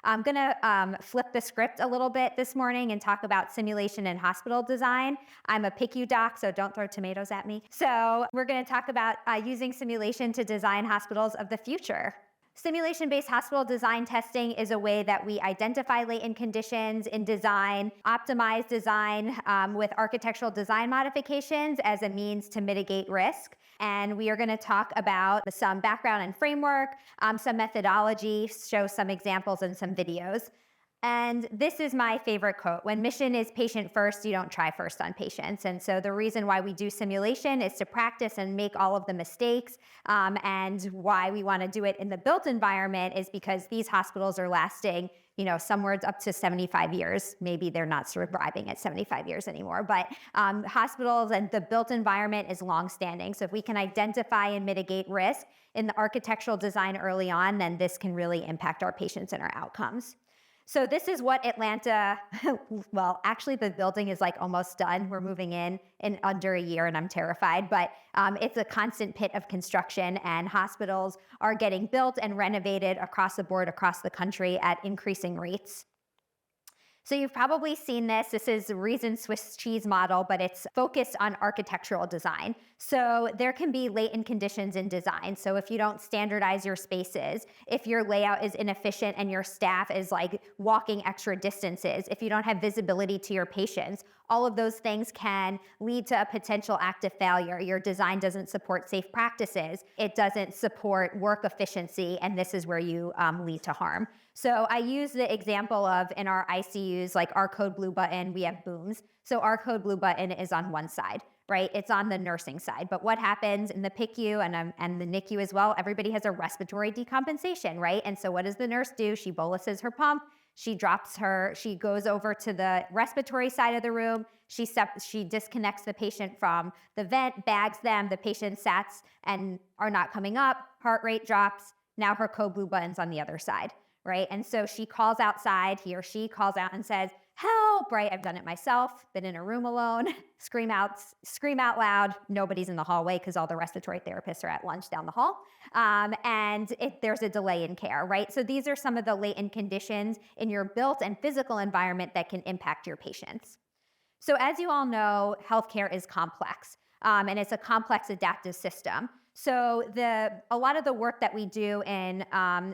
I'm going to flip the script a little bit this morning and talk about simulation and hospital design. I'm a PICU doc, so don't throw tomatoes at me. So we're going to talk about using simulation to design hospitals of the future. Simulation-based hospital design testing is a way that we identify latent conditions in design, optimize design with architectural design modifications as a means to mitigate risk. And we are going to talk about some background and framework, some methodology, show some examples and some videos. And this is my favorite quote: when mission is patient first, you don't try first on patients. And so the reason why we do simulation is to practice and make all of the mistakes. And why we want to do it in the built environment is because these hospitals are lasting, somewhere up to 75 years. Maybe they're not surviving at 75 years anymore, but hospitals and the built environment is longstanding. So if we can identify and mitigate risk in the architectural design early on, then this can really impact our patients and our outcomes. So this is what Atlanta, well, actually the building is like almost done. We're moving in under a year and I'm terrified, but it's a constant pit of construction, and hospitals are getting built and renovated across the board, across the country at increasing rates. So you've probably seen this. This is the Reason Swiss cheese model, but it's focused on architectural design. So there can be latent conditions in design. So if you don't standardize your spaces, if your layout is inefficient and your staff is like walking extra distances, if you don't have visibility to your patients, all of those things can lead to a potential active failure. Your design doesn't support safe practices. It doesn't support work efficiency, and this is where you lead to harm. So I use the example of in our ICUs, like our code blue button, we have booms. So our code blue button is on one side, right? It's on the nursing side. But what happens in the PICU and the NICU as well, everybody has a respiratory decompensation, right? And so what does the nurse do? She boluses her pump. She goes over to the respiratory side of the room. She disconnects the patient from the vent, bags them. The patient sats and are not coming up. Heart rate drops. Now her code blue button's on the other side, right? And so she calls outside, he or she calls out and says, "Help," right? I've done it myself, been in a room alone, scream out loud. Nobody's in the hallway because all the respiratory therapists are at lunch down the hall. There's a delay in care, right? So these are some of the latent conditions in your built and physical environment that can impact your patients. So as you all know, healthcare is complex, and it's a complex adaptive system. So a lot of the work that we do in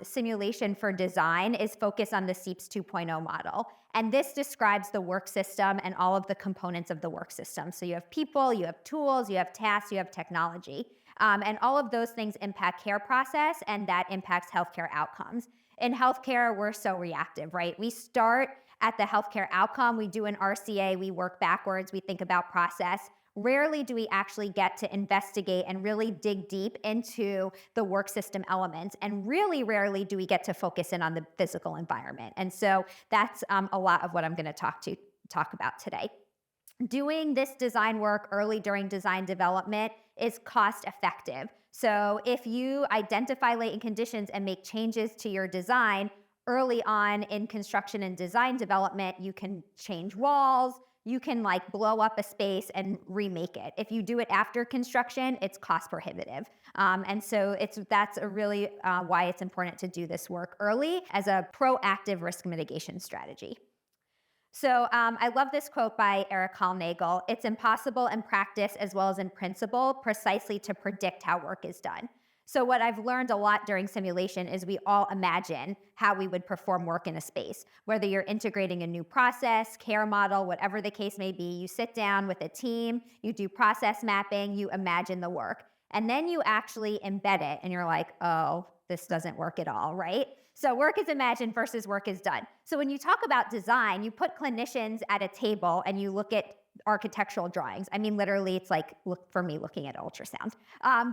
simulation for design is focused on the SEEPS 2.0 model. And this describes the work system and all of the components of the work system. So you have people, you have tools, you have tasks, you have technology. And all of those things impact care process, and that impacts healthcare outcomes. In healthcare, we're so reactive, right? We start at the healthcare outcome. We do an RCA, we work backwards, we think about process. Rarely do we actually get to investigate and really dig deep into the work system elements. And really rarely do we get to focus in on the physical environment. And so that's a lot of what I'm going to talk about today. Doing this design work early during design development is cost effective. So if you identify latent conditions and make changes to your design early on in construction and design development, you can change walls, you can blow up a space and remake it. If you do it after construction, it's cost prohibitive. And so that's really why it's important to do this work early as a proactive risk mitigation strategy. So I love this quote by Eric Hallnagel. "It's impossible in practice as well as in principle precisely to predict how work is done." So what I've learned a lot during simulation is we all imagine how we would perform work in a space. Whether you're integrating a new process, care model, whatever the case may be, you sit down with a team, you do process mapping, you imagine the work. And then you actually embed it and you're like, oh, this doesn't work at all, right? So work is imagined versus work is done. So when you talk about design, you put clinicians at a table and you look at architectural drawings. I mean, literally, it's like, look for me looking at ultrasound.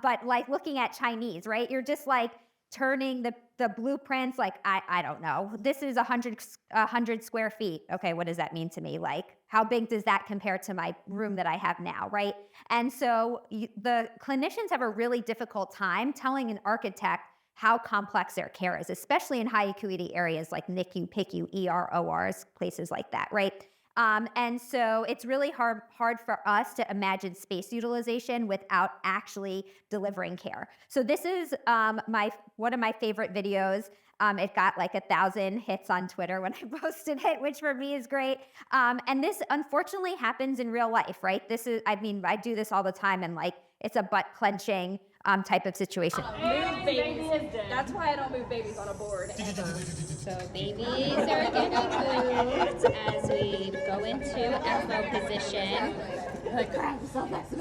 But like looking at Chinese, right? You're just like turning the blueprints, I don't know. This is 100 square feet. Okay, what does that mean to me? Like, how big does that compare to my room that I have now, right? And so the clinicians have a really difficult time telling an architect how complex their care is, especially in high acuity areas like NICU, PICU, ER, ORs, places like that, right? And so it's really hard for us to imagine space utilization without actually delivering care. So this is one of my favorite videos. It got like 1,000 hits on Twitter when I posted it, which for me is great. And this unfortunately happens in real life, right? I do this all the time, and like it's a butt clenching type of situation. Move babies. That's why I don't move babies on a board. So babies are getting moved as we go into ECMO position.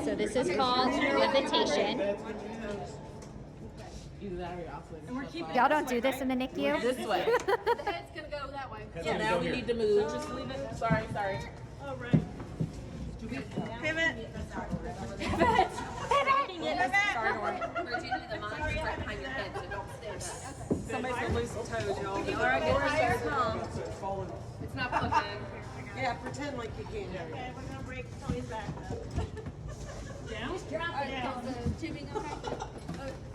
So this is called levitation. Y'all don't do this in the NICU? This way. The head's gonna go that way. Yeah, now we need to move. Just leave it. Sorry. All right. Pivot. Somebody's gonna lose some toes, y'all. All right, get her calm. It's not flipping. Yeah, pretend like you can. Okay, we're gonna break Tony's back though. Down? Down. The tubing okay?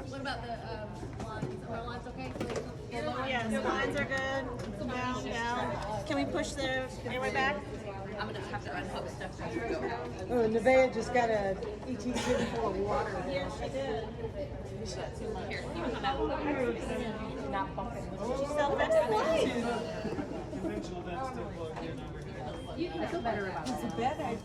What about the lines? Are the lines okay? Yeah, the lines are good. Down. Can we push the airway back? I'm gonna have to unhook stuff as we go. Oh, Nevaeh just got a ET kit full of water. Yeah, she did. Here, you come out. Not bumping. She's self-ventilating too. Conventional vents still plugged in over here. I feel better about It's a bed.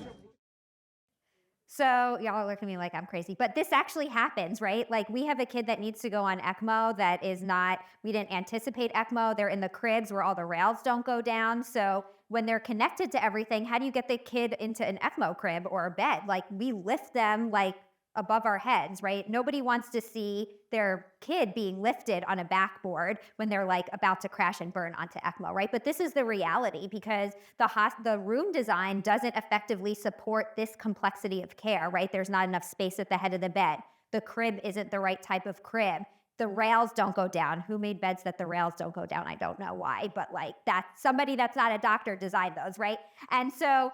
So y'all look at me like I'm crazy, but this actually happens, right? Like we have a kid that needs to go on ECMO that is not, we didn't anticipate ECMO. They're in the cribs where all the rails don't go down. So when they're connected to everything, how do you get the kid into an ECMO crib or a bed? Like we lift them like above our heads, right? Nobody wants to see their kid being lifted on a backboard when they're like about to crash and burn onto ECMO, right? But this is the reality because the room design doesn't effectively support this complexity of care, right? There's not enough space at the head of the bed. The crib isn't the right type of crib. The rails don't go down. Who made beds that the rails don't go down? I don't know why, but like that's somebody that's not a doctor designed those, right? And so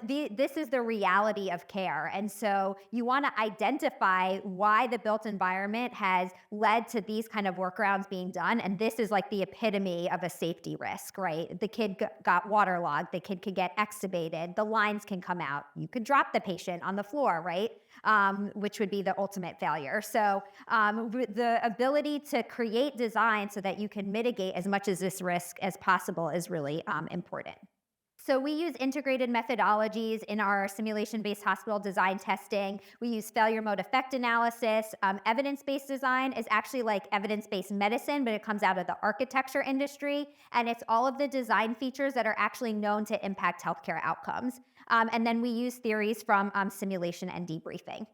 this is the reality of care. And so you want to identify why the built environment has led to these kind of workarounds being done. And this is like the epitome of a safety risk, right? The kid got waterlogged. The kid could get extubated. The lines can come out. You could drop the patient on the floor, right? Which would be the ultimate failure. So the ability to create design so that you can mitigate as much of this risk as possible is really important. So we use integrated methodologies in our simulation-based hospital design testing. We use failure mode effect analysis. Evidence-based design is actually like evidence-based medicine, but it comes out of the architecture industry. And it's all of the design features that are actually known to impact healthcare outcomes. And then we use theories from simulation and debriefing.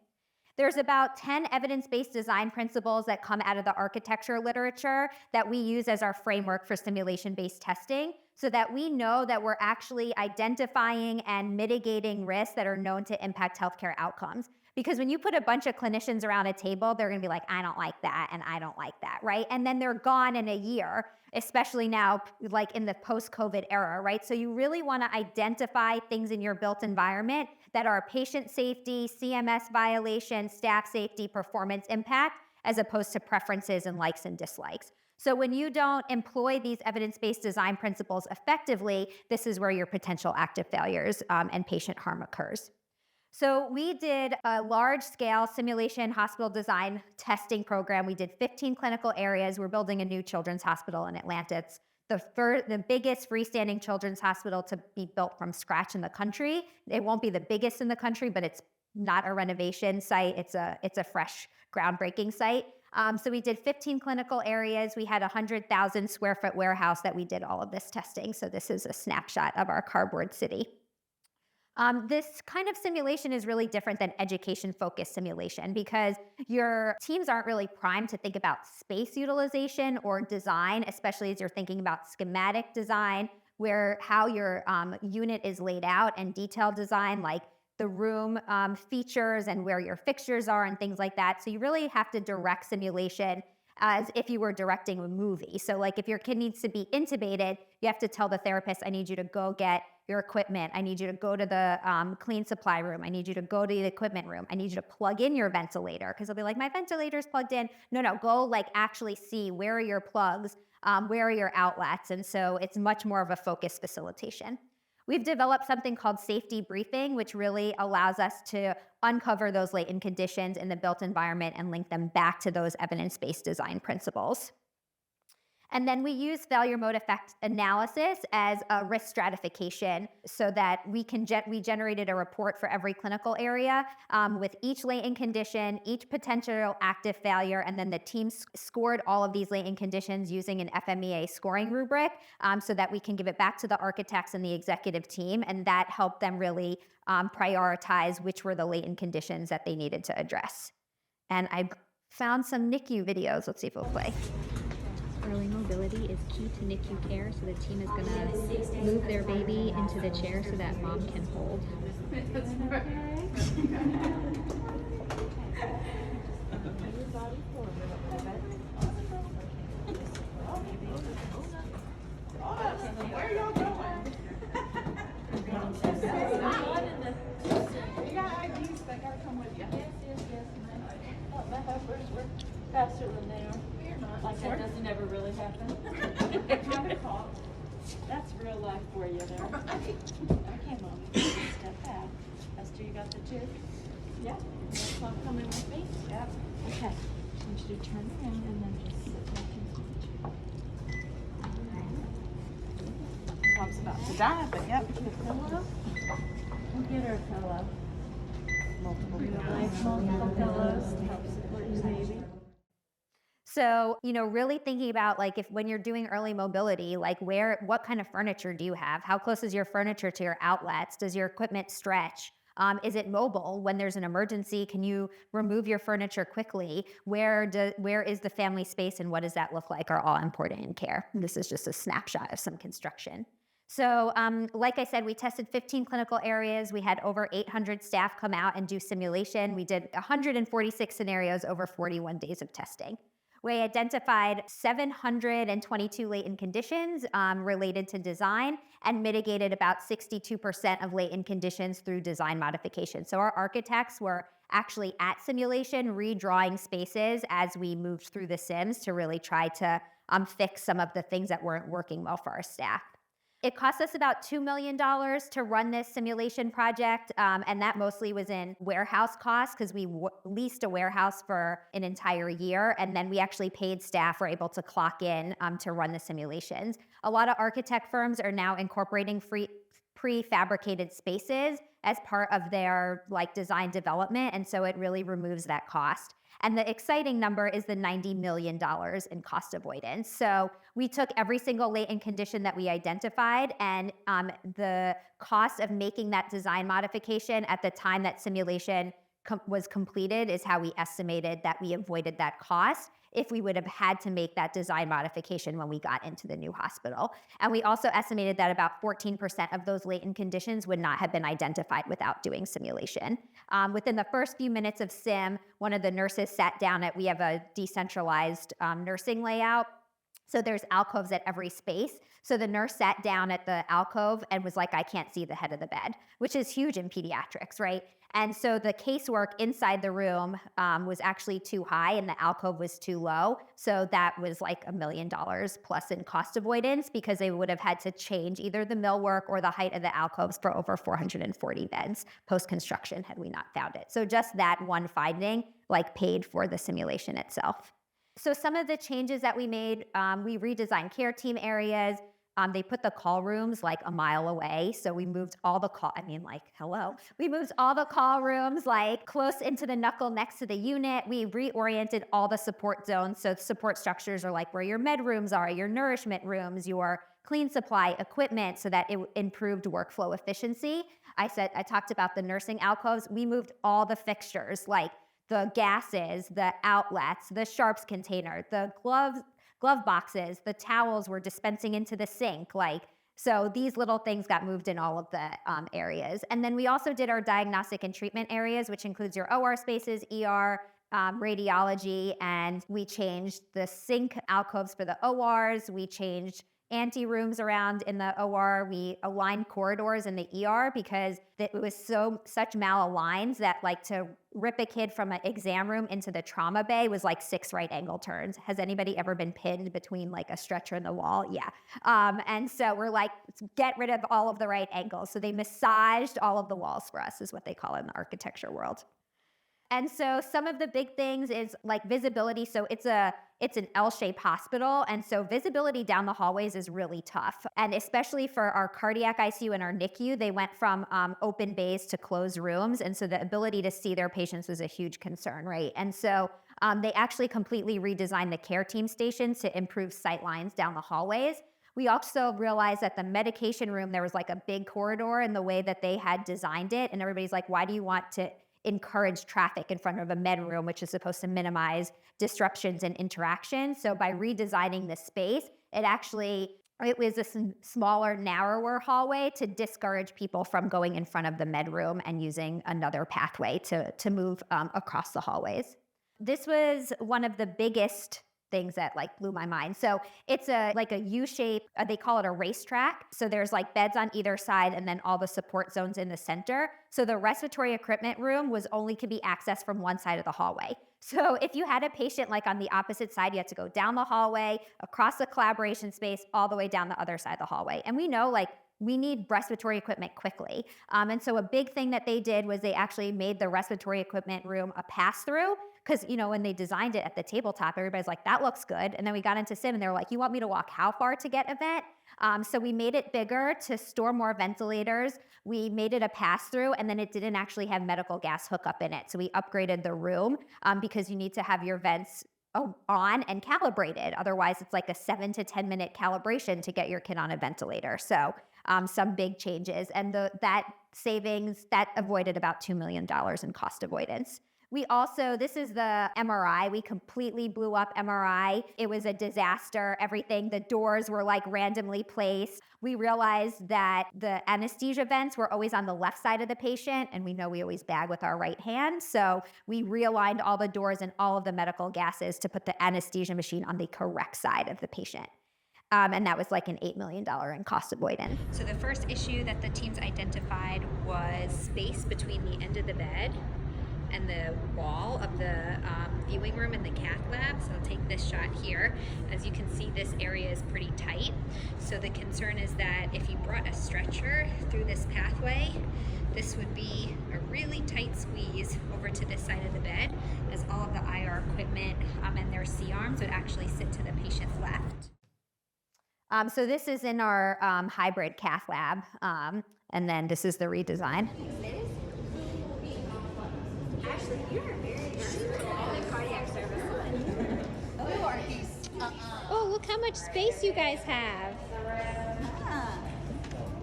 There's about 10 evidence-based design principles that come out of the architecture literature that we use as our framework for simulation-based testing so that we know that we're actually identifying and mitigating risks that are known to impact healthcare outcomes. Because when you put a bunch of clinicians around a table, they're gonna be like, I don't like that, and I don't like that, right? And then they're gone in a year, especially now, like in the post-COVID era, right? So you really wanna identify things in your built environment that are patient safety, CMS violation, staff safety, performance impact, as opposed to preferences and likes and dislikes. So when you don't employ these evidence-based design principles effectively, this is where your potential active failures and patient harm occurs. So we did a large-scale simulation hospital design testing program. We did 15 clinical areas. We're building a new children's hospital in Atlanta. It's the biggest freestanding children's hospital to be built from scratch in the country. It won't be the biggest in the country, but it's not a renovation site. It's a fresh, groundbreaking site. So we did 15 clinical areas. We had a 100,000 square foot warehouse that we did all of this testing. So this is a snapshot of our cardboard city. This kind of simulation is really different than education-focused simulation because your teams aren't really primed to think about space utilization or design, especially as you're thinking about schematic design, where how your unit is laid out, and detailed design, like the room features and where your fixtures are and things like that. So you really have to direct simulation as if you were directing a movie. So like if your kid needs to be intubated, you have to tell the therapist, I need you to go get your equipment. I need you to go to the clean supply room. I need you to go to the equipment room. I need you to plug in your ventilator, because they'll be like, my ventilator's plugged in. No, go like actually see where are your plugs, where are your outlets. And so it's much more of a focused facilitation. We've developed something called safety briefing, which really allows us to uncover those latent conditions in the built environment and link them back to those evidence-based design principles. And then we use failure mode effect analysis as a risk stratification so that we generated a report for every clinical area with each latent condition, each potential active failure, and then the team scored all of these latent conditions using an FMEA scoring rubric so that we can give it back to the architects and the executive team, and that helped them really prioritize which were the latent conditions that they needed to address. And I found some NICU videos. Let's see if it'll play. Early mobility is key to NICU care, so the team is going to move their baby into the chair so that mom can hold. Where are y'all going? You got IDs that gotta come with you. Yes. My helpers were faster than they are. You're not. Like that doesn't ever really happen. That's real life for you there. Okay, Mommy. Step back. Esther, you got the tube? Yeah. That's not coming with me? Yep. Okay. I want you to turn around and then just sit back into the chair. Mom's about to die, but yep. Get a pillow. We'll get her a pillow. Multiple pillows to help support your baby. So, really thinking about like when you're doing early mobility, like what kind of furniture do you have? How close is your furniture to your outlets? Does your equipment stretch? Is it mobile? When there's an emergency, can you remove your furniture quickly? Where is the family space and what does that look like are all important in care. This is just a snapshot of some construction. So like I said, we tested 15 clinical areas. We had over 800 staff come out and do simulation. We did 146 scenarios over 41 days of testing. We identified 722 latent conditions related to design and mitigated about 62% of latent conditions through design modification. So our architects were actually at simulation redrawing spaces as we moved through the sims to really try to fix some of the things that weren't working well for our staff. It cost us about $2 million to run this simulation project, and that mostly was in warehouse costs because we leased a warehouse for an entire year, and then we actually paid staff were able to clock in to run the simulations. A lot of architect firms are now incorporating prefabricated spaces as part of their design development, and so it really removes that cost. And the exciting number is the $90 million in cost avoidance. So we took every single latent condition that we identified, and the cost of making that design modification at the time that simulation was completed is how we estimated that we avoided that cost if we would have had to make that design modification when we got into the new hospital. And we also estimated that about 14% of those latent conditions would not have been identified without doing simulation. Within the first few minutes of sim, one of the nurses sat down we have a decentralized nursing layout. So there's alcoves at every space. So the nurse sat down at the alcove and was like, I can't see the head of the bed, which is huge in pediatrics, right? And so the casework inside the room was actually too high and the alcove was too low. So that was like $1 million plus in cost avoidance because they would have had to change either the millwork or the height of the alcoves for over 440 beds post-construction had we not found it. So just that one finding paid for the simulation itself. So some of the changes that we made, we redesigned care team areas. They put the call rooms a mile away. So we moved all the We moved all the call rooms close into the knuckle next to the unit. We reoriented all the support zones. So support structures are where your med rooms are, your nourishment rooms, your clean supply equipment so that it improved workflow efficiency. I talked about the nursing alcoves. We moved all the fixtures the gases, the outlets, the sharps container, the glove boxes, the towels were dispensing into the sink. So these little things got moved in all of the areas. And then we also did our diagnostic and treatment areas, which includes your OR spaces, ER, radiology, and we changed the sink alcoves for the ORs. We changed ante-rooms around in the OR. We aligned corridors in the ER because it was such malaligned that to rip a kid from an exam room into the trauma bay was 6 right angle turns. Has anybody ever been pinned between a stretcher and the wall? Yeah. And so we're get rid of all of the right angles. So they massaged all of the walls for us is what they call it in the architecture world. And so some of the big things is like visibility. So it's an L-shaped hospital. And so visibility down the hallways is really tough. And especially for our cardiac ICU and our NICU, they went from open bays to closed rooms. And so the ability to see their patients was a huge concern, right? And so they actually completely redesigned the care team stations to improve sight lines down the hallways. We also realized that the medication room, there was like a big corridor in the way that they had designed it. And everybody's like, why do you want to encourage traffic in front of a med room, which is supposed to minimize disruptions and interactions? So by redesigning the space, it was a smaller, narrower hallway to discourage people from going in front of the med room and using another pathway to move across the hallways. This was one of the biggest things that like blew my mind. So it's like a U-shape, they call it a racetrack. So there's like beds on either side and then all the support zones in the center. So the respiratory equipment room could be accessed from one side of the hallway. So if you had a patient like on the opposite side, you had to go down the hallway, across the collaboration space, all the way down the other side of the hallway. And we know like we need respiratory equipment quickly. And so a big thing that they did was they actually made the respiratory equipment room a pass-through. Because, when they designed it at the tabletop, everybody's like, that looks good. And then we got into sim and they were like, you want me to walk how far to get a vent? So we made it bigger to store more ventilators. We made it a pass-through, and then it didn't actually have medical gas hookup in it. So we upgraded the room because you need to have your vents on and calibrated. Otherwise, it's like a 7 to 10 minute calibration to get your kid on a ventilator. So some big changes. And that savings, that avoided about $2 million in cost avoidance. This is the MRI. We completely blew up MRI. It was a disaster. The doors were like randomly placed. We realized that the anesthesia vents were always on the left side of the patient, and we know we always bag with our right hand. So we realigned all the doors and all of the medical gases to put the anesthesia machine on the correct side of the patient. And that was like an $8 million in cost avoidance. So the first issue that the teams identified was space between the end of the bed and the wall of the viewing room in the cath lab. So I'll take this shot here. As you can see, this area is pretty tight. So the concern is that if you brought a stretcher through this pathway, this would be a really tight squeeze over to this side of the bed, as all of the IR equipment and their C-arms would actually sit to the patient's left. So this is in our hybrid cath lab, and then this is the redesign. Actually, you're very versatile in the cardiac service line. Oh, look how much space you guys have.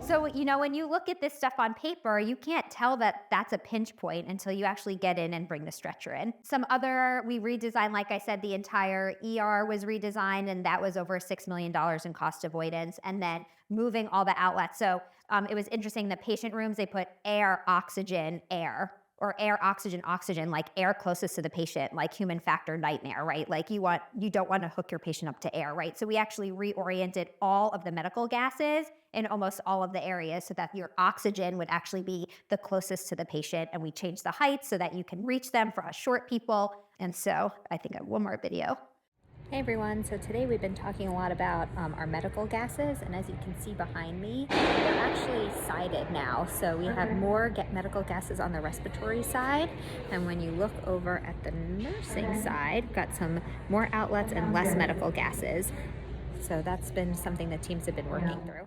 So, when you look at this stuff on paper, you can't tell that that's a pinch point until you actually get in and bring the stretcher in. We redesigned, like I said, the entire ER was redesigned, and that was over $6 million in cost avoidance. And then moving all the outlets. So it was interesting, the patient rooms, they put air, oxygen, air. Or air, oxygen, oxygen, like air closest to the patient, like human factor nightmare, right? Like you don't want to hook your patient up to air, right? So we actually reoriented all of the medical gases in almost all of the areas so that your oxygen would actually be the closest to the patient. And we changed the height so that you can reach them for us short people. And so I think I have one more video. Hey everyone, so today we've been talking a lot about our medical gases, and as you can see behind me, they're actually sided now. So we have more medical gases on the respiratory side, and when you look over at the nursing side, we've got some more outlets and less medical gases. So that's been something that teams have been working through.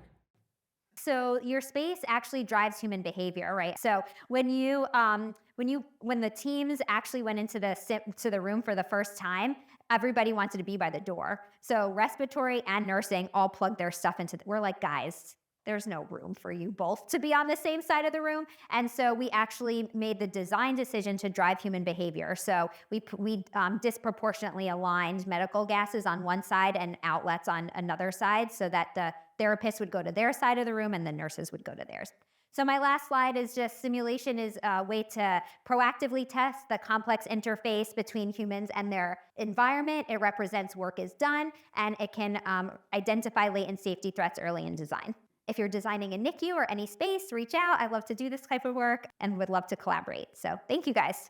So your space actually drives human behavior, right? So when the teams actually went into the room for the first time, everybody wanted to be by the door. So respiratory and nursing all plugged their stuff we're like, guys, there's no room for you both to be on the same side of the room. And so we actually made the design decision to drive human behavior. So we disproportionately aligned medical gases on one side and outlets on another side so that the therapists would go to their side of the room and the nurses would go to theirs. So my last slide is just simulation is a way to proactively test the complex interface between humans and their environment. It represents work is done, and it can identify latent safety threats early in design. If you're designing a NICU or any space, reach out. I love to do this type of work and would love to collaborate. So thank you guys.